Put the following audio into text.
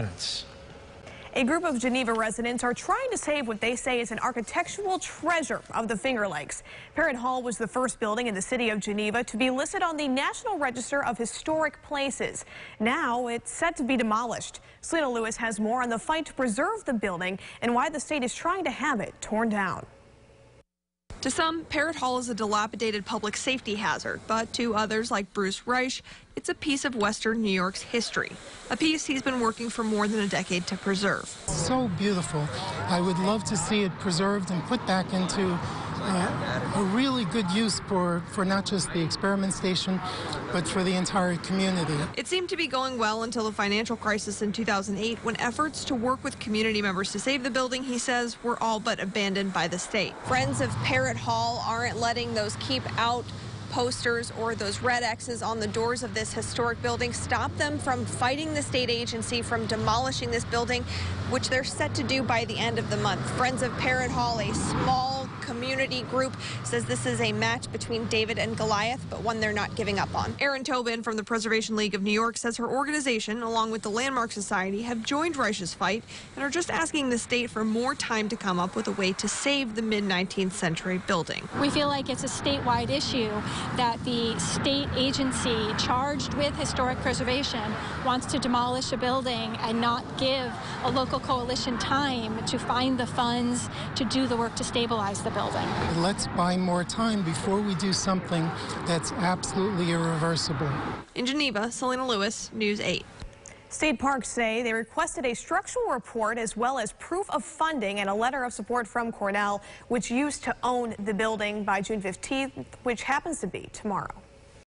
credits. A group of Geneva residents are trying to save what they say is an architectural treasure of the Finger Lakes. Parrott Hall was the first building in the city of Geneva to be listed on the National Register of Historic Places. Now it's set to be demolished. Selena Lewis has more on the fight to preserve the building and why the state is trying to have it torn down. To some, Parrott Hall is a dilapidated public safety hazard, but to others like Bruce Reich, it's a piece of Western New York's history, a piece he's been working for more than a decade to preserve. So beautiful. I would love to see it preserved and put back into a really good use for not just the experiment station, but for the entire community. It seemed to be going well until the financial crisis in 2008, when efforts to work with community members to save the building, he says, were all but abandoned by the state. Friends of Parrott Hall aren't letting those keep out posters or those red X's on the doors of this historic building stop them from fighting the state agency from demolishing this building, which they're set to do by the end of the month. Friends of Parrott Hall, a small community group, says this is a match between David and Goliath, but one they're not giving up on. Erin Tobin from the Preservation League of New York says her organization, along with the Landmark Society, have joined Reich's fight and are just asking the state for more time to come up with a way to save the mid-19th century building. We feel like it's a statewide issue that the state agency charged with historic preservation wants to demolish a building and not give a local coalition time to find the funds to do the work to stabilize the building. Let's buy more time before we do something that's absolutely irreversible. In Geneva, Selena Lewis, News 8. State parks say they requested a structural report as well as proof of funding and a letter of support from Cornell, which used to own the building, by June 15th, which happens to be tomorrow.